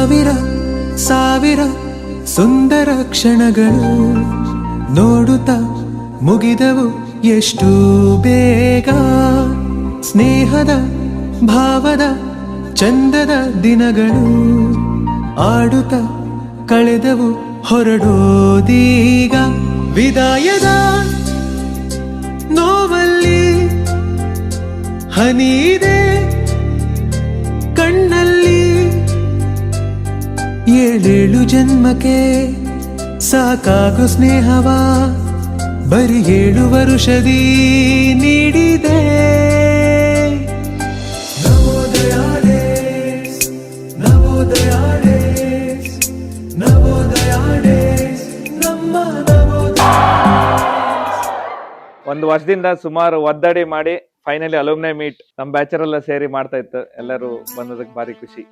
ಸಾವಿರ ಸಾವಿರ ಸುಂದರ ಕ್ಷಣಗಳು ನೋಡುತ್ತಾ ಮುಗಿದವು ಎಷ್ಟು ಬೇಗ. ಸ್ನೇಹದ ಭಾವದ ಚಂದದ ದಿನಗಳು ಆಡುತ್ತಾ ಕಳೆದವು ಹೊರಡೋದೀಗ. ವಿದಾಯದ ನೋವಲ್ಲಿ ಹನಿದೆ ಕಣ್ಣಲ್ಲಿ. ಏಳೇಳು ಜನ್ಮಕ್ಕೆ ಸಾಕಾಗು ಸ್ನೇಹವ ಬರಿ 7 ವರುಷದಿ ನೀಡಿದೆ. Navodaya days, Navodaya days, Navodaya days, ನಮ್ಮ ನವೋದಯ. ಒಂದು ವರ್ಷದಿಂದ ಸುಮಾರು ಒದ್ದಡಿ ಮಾಡಿ ಫೈನಲಿ ಅಲುಮ್ನಿ ಮೀಟ್ ನಮ್ಮ ಬ್ಯಾಚರೆಲ್ಲ ಸೇರಿ ಮಾಡ್ತಾ ಇತ್ತು. ಎಲ್ಲರೂ ಬಂದದಕ್ಕೆ ಭಾರಿ ಖುಷಿ.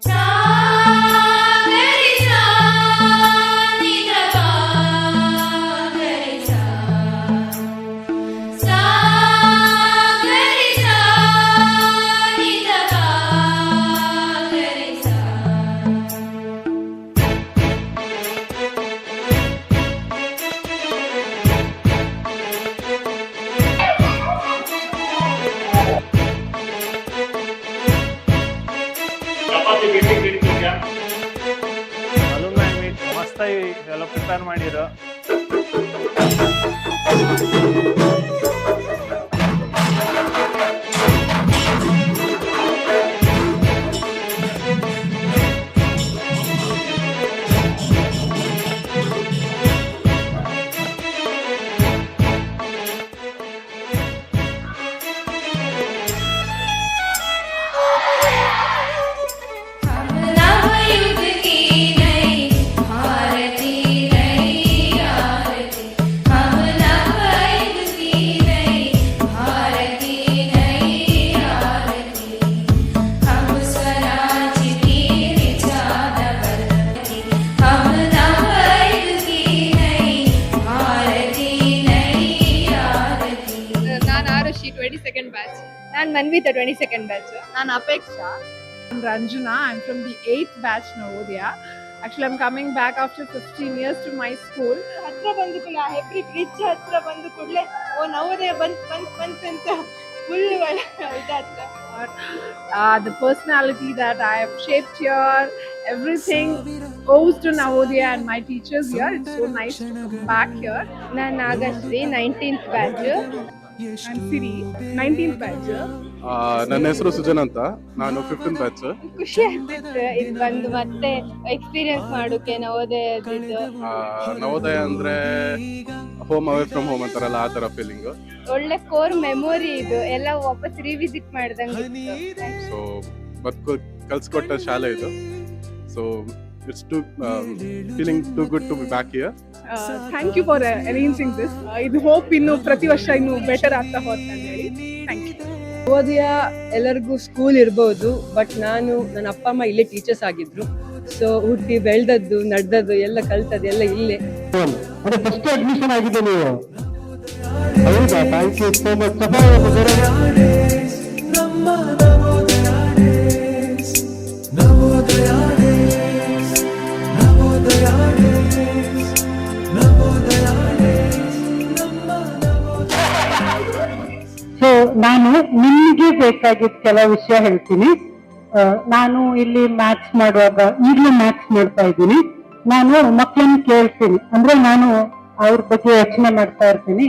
ಅಲುಮ್ನಿ ಮೀಟ್ ಮಸ್ತಾಗಿ ಎಲ್ಲ ಪ್ರಿಪೇರ್ ಮಾಡಿರೋ. ನಾನು ಮನ್ವಿತಾ 22nd ಬ್ಯಾಚ್. ನಾನು Apeksha. I'm Ranjana. I'm from the 8th batch Navodaya. Actually, I'm coming back after 15 years to my school. ಹತ್ರ ಬಂದು ಕೂಡಲೇ ಹೆಬ್ರಿ ಬ್ರಿಡ್ಜ್ ಹತ್ರ ಬಂದು ಕೂಡಲೇ ಓ ನವೋದಯ ಬಂತ್ ಅಂತ ಫುಲ್ ಇದಾಗ್ತದೆ. The personality that I have shaped here, everything owes to Navodaya and my teachers here. It's so nice to come back here. ನಾನು Nagashree 19th batch. I'm Siri 19th batch. ನನ್ನ ಹೆಸರು ಸುಜನ್ ಅಂತ, ನಾನು 15th ಬ್ಯಾಚ್. ಖುಷಿ ಆಗ್ತಿತ್ತು ಇಲ್ಲಿ ಬಂದು ಮತ್ತೆ ಎಕ್ಸ್ಪೀರಿಯನ್ಸ್ ಮಾಡೋಕೆ ನವೋದಯದ್ದು. ನವೋದಯ ಅಂದ್ರೆ ಹೋಮ್ ಅವೇ ಫ್ರಮ್ ಹೋಮ್ ಅಂತಾರಲ್ಲ, ಆ ತರ ಫೀಲಿಂಗ್. ಒಳ್ಳೆ ಕೋರ್ ಮೆಮೊರಿ ಇದು, ಎಲ್ಲ ವಾಪಸ್ ರಿವಿಸಿಟ್ ಮಾಡ್ದಂಗೆ. ಸೊ ಬದುಕು ಕಲ್ಸ್ಕೊಟ್ಟ ಶಾಲೆ ಇದು. So it's too feeling too good to be back here. Thank you for arranging this. ಇದು ಹೋಪ್ ಇನ್ನು ಪ್ರತಿ ವರ್ಷ ಇನ್ನು ಬೆಟರ್ ಆಗ್ತಾ ಹೋಗ್ತಾ ಹೇಳಿ. Thank you. ನವೋದಯ ಎಲ್ಲರಿಗೂ ಸ್ಕೂಲ್ ಇರ್ಬೋದು, ಬಟ್ ನನ್ನ ಅಪ್ಪ ಅಮ್ಮ ಇಲ್ಲೇ ಟೀಚರ್ಸ್ ಆಗಿದ್ರು. ಸೊ ಹುಟ್ಟಿ ಬೆಳೆದದ್ದು ನಡೆದದ್ದು ಎಲ್ಲ ಕಲ್ತದ್ದು ಎಲ್ಲ ಇಲ್ಲೇ. ಫಸ್ಟ್ ಅಡ್ಮಿಷನ್ ಆಗಿದೆ ನೀವು? ಹೌದಾ? Thank you so much. So ನಾನು ನಿಮಗೆ ಬೇಕಾಗಿದ್ದ ಕೆಲವು ವಿಷಯ ಹೇಳ್ತೀನಿ. ನಾನು ಇಲ್ಲಿ ಮ್ಯಾಥ್ಸ್ ಮಾಡುವಾಗ, ಈಗಲೂ ಮ್ಯಾಥ್ಸ್ ಮಾಡ್ತಾ ಇದ್ದೀನಿ. ನಾನು ಮಕ್ಕಳನ್ನ ಕೇಳ್ತೀನಿ, ಅಂದ್ರೆ ನಾನು ಅವ್ರ ಬಗ್ಗೆ ಯೋಚನೆ ಮಾಡ್ತಾ ಇರ್ತೀನಿ.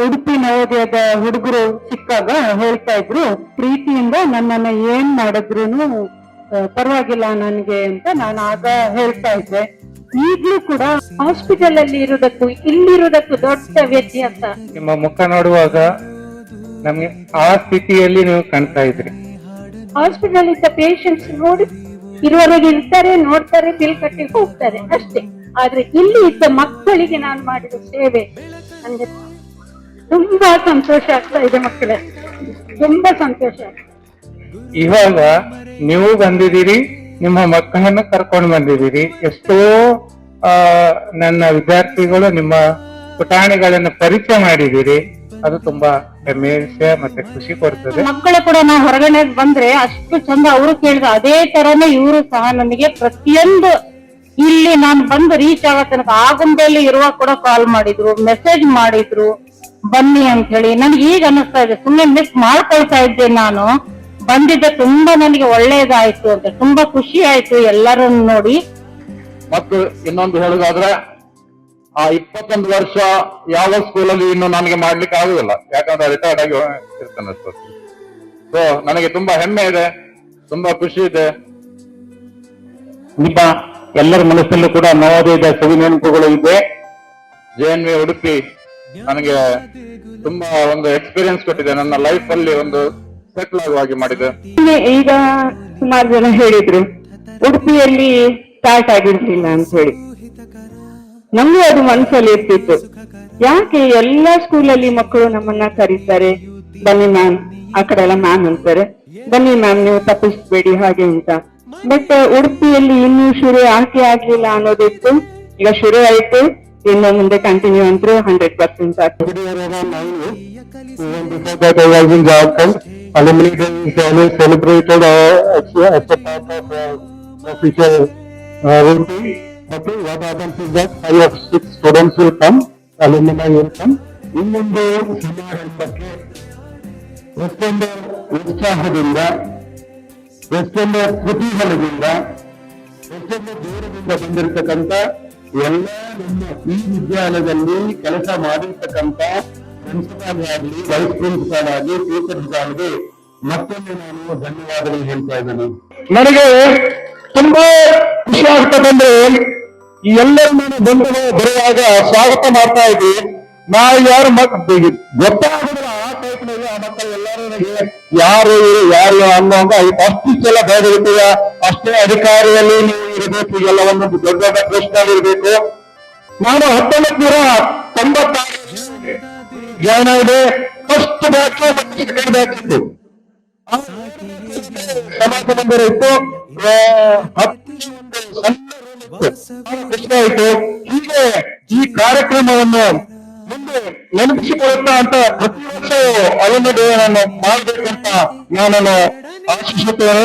ಉಡುಪಿ ನವೋದಯದ ಹುಡುಗರು ಸಿಕ್ಕಾಗ ಹೇಳ್ತಾ ಇದ್ರು, ಪ್ರೀತಿಯಿಂದ ನನ್ನನ್ನ ಏನ್ ಮಾಡಿದ್ರು ಪರವಾಗಿಲ್ಲ ನನಗೆ ಅಂತ ನಾನು ಆಗ ಹೇಳ್ತಾ ಇದ್ದೆ. ಈಗಲೂ ಕೂಡ ಹಾಸ್ಪಿಟಲ್ ಅಲ್ಲಿ ಇರೋದಕ್ಕೂ ಇಲ್ಲಿರೋದಕ್ಕೂ ದೊಡ್ಡ ವ್ಯತ್ಯಾಸ. ನಿಮ್ಮ ಮುಖ ನೋಡುವಾಗ ನಮ್ಗೆ ಆ ಸ್ಥಿತಿಯಲ್ಲಿ ನೀವು ಕಾಣ್ತಾ ಇದ್ರಿ. ಹಾಸ್ಪಿಟಲ್ ಇದ್ದ ಪೇಷಂಟ್ಸ್ ನೋಡಿ ಇರುವವರೆಗೆ ಇರ್ತಾರೆ, ನೋಡ್ತಾರೆ, ಬಿಲ್ ಕಟ್ಟಿ ಹೋಗ್ತಾರೆ ಅಷ್ಟೇ. ಆದ್ರೆ ಇಲ್ಲಿ ಇದ್ದ ಮಕ್ಕಳಿಗೆ ನಾನು ಮಾಡಿದ ಸೇವೆ ನನಗೆ ತುಂಬಾ ಸಂತೋಷ ಆಗ್ತಾ ಇದೆ. ಮಕ್ಕಳೇ ತುಂಬಾ ಸಂತೋಷ. ಇವಾಗ ನೀವು ಬಂದಿದ್ದೀರಿ, ನಿಮ್ಮ ಮಕ್ಕಳನ್ನು ಕರ್ಕೊಂಡು ಬಂದಿದ್ದೀರಿ. ಎಷ್ಟೋ ನನ್ನ ವಿದ್ಯಾರ್ಥಿಗಳು ನಿಮ್ಮ ಪುಟಾಣಿಗಳನ್ನು ಪರಿಚಯ ಮಾಡಿದ್ದೀರಿ. ಅದು ತುಂಬಾ ಹೆಮ್ಮೆ ವಿಷಯ ಮತ್ತೆ ಖುಷಿ ಕೊಡ್ತದೆ. ಮಕ್ಕಳು ಕೂಡ ನಾವು ಹೊರಗಡೆ ಬಂದ್ರೆ ಅಷ್ಟು ಚಂದ ಅವರು ಕೇಳಿದ್ರು, ಅದೇ ತರನೇ ಇವರು ಸಹ ನನಗೆ ಪ್ರತಿಯೊಂದು ಇಲ್ಲಿ ನಾನು ಬಂದು ರೀಚ್ ಆಗೋ ತನಕ ಆಗುಂಬೆಯಲ್ಲಿ ಇರುವಾಗ ಕೂಡ ಕಾಲ್ ಮಾಡಿದ್ರು, ಮೆಸೇಜ್ ಮಾಡಿದ್ರು ಬನ್ನಿ ಅಂತ ಹೇಳಿ. ನನಗೆ ಈಗ ಅನಿಸ್ತಾ ಇದೆ, ಸುಮ್ಮನೆ ಮಿಸ್ ಮಾಡ್ಕೊಳ್ತಾ ಇದ್ದೆ ನಾನು. ಬಂದಿದ್ದೆ ತುಂಬಾ ನನಗೆ ಒಳ್ಳೇದಾಯ್ತು ಅಂತ, ತುಂಬಾ ಖುಷಿ ಆಯ್ತು ಎಲ್ಲರನ್ನು ನೋಡಿ. ಮತ್ತು ಇನ್ನೊಂದು ಹೇಳುದಾದ್ರೆ, ಆ 21 ವರ್ಷ ಯಾವ ಸ್ಕೂಲಲ್ಲಿ ಇನ್ನು ನನಗೆ ಮಾಡ್ಲಿಕ್ಕೆ ಆಗುದಿಲ್ಲ, ಯಾಕಂದ್ರೆ ರಿಟೈರ್ಡ್ ಆಗಿ ಇರ್ತೇನೆ. ಸೊ ನನಗೆ ತುಂಬಾ ಹೆಮ್ಮೆ ಇದೆ, ತುಂಬಾ ಖುಷಿ ಇದೆ. ನಿಮ್ಮ ಎಲ್ಲರ ಮನಸ್ಸಲ್ಲೂ ಕೂಡ ನವೋದಯದ ಸವಿ ನೆನಪುಗಳು ಇದೆ. JNV ಉಡುಪಿ ನನಗೆ ತುಂಬಾ ಒಂದು ಎಕ್ಸ್ಪೀರಿಯನ್ಸ್ ಕೊಟ್ಟಿದೆ, ನನ್ನ ಲೈಫ್ ಅಲ್ಲಿ ಒಂದು ಸೆಟ್ಲ್ ಆಗುವ ಹಾಗೆ ಮಾಡಿದೆ. ಈಗ ಸುಮಾರು ಜನ ಹೇಳಿದ್ರು ಉಡುಪಿಯಲ್ಲಿ ಸ್ಟಾರ್ಟ್ ಆಗಿರ್ಲಿಲ್ಲ ಅಂತ ಹೇಳಿ. ನಮ್ಗೂ ಅದು ಮನಸ್ಸಲ್ಲಿ ಇರ್ತಿತ್ತು, ಯಾಕೆ ಎಲ್ಲಾ ಸ್ಕೂಲಲ್ಲಿ ಮಕ್ಕಳು ನಮ್ಮನ್ನ ಕರೀತಾರೆ, ಬನ್ನಿ ಮ್ಯಾಮ್, ಆ ಕಡೆ ಎಲ್ಲ ಮ್ಯಾಮ್ ಅಂತಾರೆ, ಬನ್ನಿ ಮ್ಯಾಮ್ ನೀವು ತಪ್ಪಿಸ್ಬೇಡಿ ಹಾಗೆ ಅಂತ. ಬಟ್ ಉಡುಪಿಯಲ್ಲಿ ಇನ್ನೂ ಶುರು ಆಗ್ಲಿಲ್ಲ ಅನ್ನೋದಿತ್ತು. ಈಗ ಶುರು ಆಯ್ತು, ಇನ್ನು ಮುಂದೆ ಕಂಟಿನ್ಯೂ ಅಂತೂ 100% ಆಗ್ತದೆ. Alumni Day is always celebrated as a part of official routine. But what happens is that 5 or 6 students will come, alumni will come. ಇನ್ನೊಂದು ಸಮಾರಂಭಕ್ಕೆ ಎಷ್ಟೊಂದು ಉತ್ಸಾಹದಿಂದ, ಎಷ್ಟೊಂದು ಕುತೂಹಲದಿಂದ, ಎಷ್ಟೊಂದು ದೂರದಿಂದ ಬಂದಿರತಕ್ಕಂಥ ಎಲ್ಲ ನಮ್ಮ ಈ ವಿದ್ಯಾಲಯದಲ್ಲಿ ಕೆಲಸ ಮಾಡಿರ್ತಕ್ಕಂಥ ಪ್ರಿನ್ಸಿಪಾಲ್ ಆಗಲಿ, ವೈಸ್ ಪ್ರಿನ್ಸಿಪಾಲ್ ಆಗಿ, ಟೀಚರ್ಸ್ ಆಗಲಿ ಮತ್ತೊಮ್ಮೆ ನಾನು ಧನ್ಯವಾದಗಳು ಹೇಳ್ತಾ ಇದ್ದೇನೆ. ನನಗೆ ತುಂಬಾ ಖುಷಿ ಆಗ್ತದಂದ್ರೆ, ಈ ಎಲ್ಲರೂ ನಾನು ಬಂಧುಗಳು ಬರುವಾಗ ಸ್ವಾಗತ ಮಾಡ್ತಾ ಇದ್ವಿ. ನಾವು ಯಾರು ಗೊತ್ತಾಗೋದಿಲ್ಲ ಆ ಟೈಪ್ನಲ್ಲಿ ಆ ಮಕ್ಕಳು ಎಲ್ಲರೂ ನನಗೆ ಯಾರು ಅನ್ನೋಂಗ ಅಷ್ಟೆಲ್ಲ ಬೆಳೆದಿರ್ತೀಯ, ಅಷ್ಟೇ ಅಧಿಕಾರಿಯಲ್ಲಿ ನೀವು ಇರಬೇಕು, ಎಲ್ಲ ಒಂದೊಂದು ದೊಡ್ಡ ದೊಡ್ಡ ಪ್ರಶ್ನೆ ಇರಬೇಕು. ನಾನು 1996 ಜಾಯ್ನ್ ಆಗಿದೆ. ಫಸ್ಟ್ ಬ್ಯಾಚ್ ಮತ್ತು ಸೆಕೆಂಡ್ ಬ್ಯಾಚ್ ಇತ್ತು, ಸಮಾಜ ನಂಬರ್ ಇತ್ತು, ಖುಷಿ ಆಯ್ತು. ಹೀಗೆ ಈ ಕಾರ್ಯಕ್ರಮವನ್ನು ಮುಂದೆ ನೆನಪಿಸಿಕೊಳ್ಳುತ್ತಾ ಅಂತ ಪ್ರತಿ ವರ್ಷ ಅಲುಮ್ನಿ ಡೇ ನಾನು ಮಾಡಬೇಕಂತ ನಾನು ಆಶಿಸುತ್ತೇನೆ.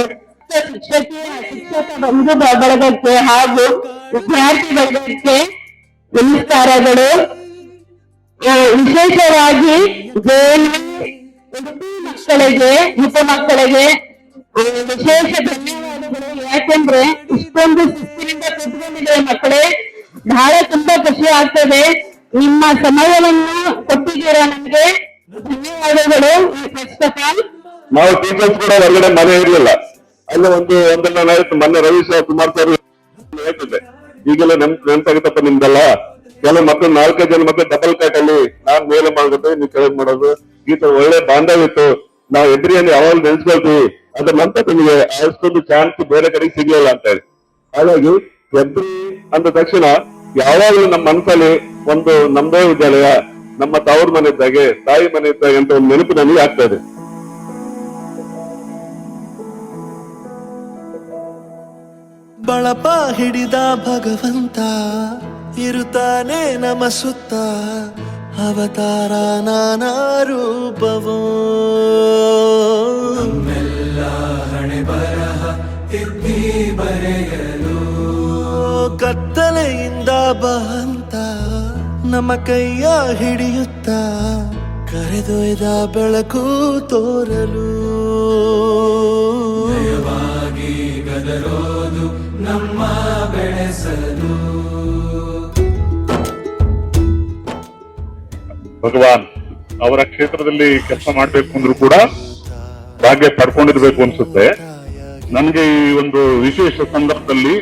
ಶಿಕ್ಷಕ ಬಂಧು ಬಳಗಕ್ಕೆ ಹಾಗೂ ವಿದ್ಯಾರ್ಥಿ ಬಳಗಕ್ಕೆ ನಮಸ್ಕಾರಗಳು. ವಿಶೇಷವಾಗಿ ಮಕ್ಕಳಿಗೆ, ಉಪಮಕ್ಕಳಿಗೆ ವಿಶೇಷ ಧನ್ಯವಾದಗಳು. ಯಾಕೆಂದ್ರೆ ಇಷ್ಟೊಂದು ಶಿಸ್ತಿನಿಂದ ಕೂತ್ಕೊಂಡಿದೆ ಮಕ್ಕಳೇ, ಬಹಳ ತುಂಬಾ ಖುಷಿ ಆಗ್ತದೆ. ನಿಮ್ಮ ಸಮಯವನ್ನು ಕೊಟ್ಟಿದ್ದೀರಾ ನಮ್ಗೆ, ಧನ್ಯವಾದಗಳು. ಫಸ್ಟ್ ಆಫ್ ಆಲ್ ನಾವು ಟೀಚರ್ಸ್ ಕೂಡ ಹೊರಗಡೆ ಮನೆ ಇರ್ಲಿಲ್ಲ, ಅಲ್ಲಿ ಒಂದೆಲ್ಲ ಆಯ್ತು. ಮೊನ್ನೆ ರವಿ ಕುಮಾರ್ ಸರ್ ಹೇಳ್ತಿದ್ದೆ, ಈಗೆಲ್ಲ ನೆನ್ಪಾಗುತ್ತಪ್ಪ ನಿಮ್ದಲ್ಲ. ಕೆಲವು ಮಕ್ಕಳು 4-5 ಜನ ಮಕ್ಕಳು ಡಬಲ್ ಕ್ಯಾಟ್ ಅಲ್ಲಿ ನಾನ್ ಮೇಲೆ ಮಾಡೋದು, ನೀವು ಕೆಳಗೆ ಮಾಡೋದು, ಈ ತರ ಒಳ್ಳೆ ಬಾಂಧವ್ಯ ಇತ್ತು. ನಾವು ಎದುರಿಯನ್ನು ಯಾವಾಗ ನೆನ್ಸ್ಕೊಳ್ತೀವಿ, ಅದ್ರ ನಂತರ ನಿಮಗೆ ಅಷ್ಟೊಂದು ಚಾನ್ಸ್ ಬೇರೆ ಕಡೆಗೆ ಸಿಗ್ಲಿಲ್ಲ ಅಂತ ಹೇಳಿ. ಹಾಗಾಗಿ ಎದ್ರಿ ಅಂದ ತಕ್ಷಣ ಯಾವಾಗಲೂ ನಮ್ಮ ಮನಸ್ಸಲ್ಲಿ ಒಂದು ನಮ್ಮದೇ ವಿದ್ಯಾಲಯ, ನಮ್ಮ ತವ್ರ ಮನೆ ಇದ್ದಾಗೆ, ತಾಯಿ ಮನೆ ಇದ್ದಾಗೆ ಅಂತ ಒಂದು ನೆನಪು ನನಗೆ ಆಗ್ತಾ ಇದೆ. ಬಳಪ ಹಿಡಿದ ಭಗವಂತ ಇರುತ್ತಾನೆ ನಮ ಸುತ್ತ, ಅವತಾರ ನಾನಾ ರೂಪವೋ. ನಮ್ಮೆಲ್ಲ ಹಣೆ ಬರಹ ತಿದ್ದಿ ಬರೆಯಲು ಕತ್ತಲೆಯಿಂದ ಬಂತ ನಮ್ಮ ಕೈಯ ಹಿಡಿಯುತ್ತ, ಕರೆದೊಯ್ದ ಬೆಳಕು ತೋರಲು. ನಯವಾಗಿ ಗದರೋದು ನಮ್ಮ ಬೆಳೆಸಲು. ಭಗವಾನ್ ಅವರ ಕ್ಷೇತ್ರದಲ್ಲಿ ಕೆಲಸ ಮಾಡ್ಬೇಕು ಅಂದ್ರೂ ಕೂಡ ಭಾಗ್ಯ ಪಡ್ಕೊಂಡಿರ್ಬೇಕು ಅನ್ಸುತ್ತೆ. ನನ್ಗೆ ಈ ಒಂದು ವಿಶೇಷ ಸಂದರ್ಭದಲ್ಲಿ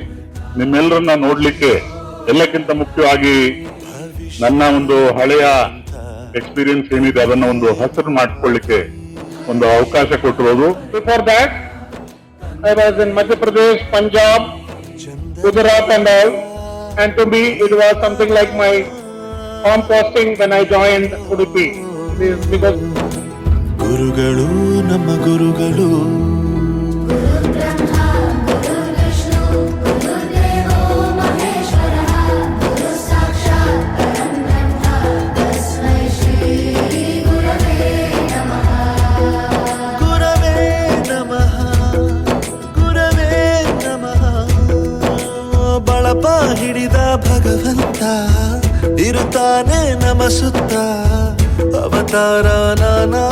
ನಿಮ್ಮೆಲ್ಲರನ್ನ ನೋಡ್ಲಿಕ್ಕೆ, ಎಲ್ಲಕ್ಕಿಂತ ಮುಖ್ಯವಾಗಿ ನನ್ನ ಒಂದು ಹಳೆಯ ಎಕ್ಸ್ಪೀರಿಯನ್ಸ್ ಏನಿದೆ ಅದನ್ನ ಒಂದು ಹಸಿರು ಮಾಡಿಕೊಳ್ಳಿಕ್ಕೆ ಒಂದು ಅವಕಾಶ ಕೊಟ್ಟಿರೋದು. Before that I was in Madhya Pradesh, Punjab, Gujarat and all, and to me it was something like my home posting when I joined Udupi, because ಗುರುಗಳು ನಮ್ಮ ಗುರುಗಳು, ಸುತ್ತ ಅವತಾರ ನಾನಾ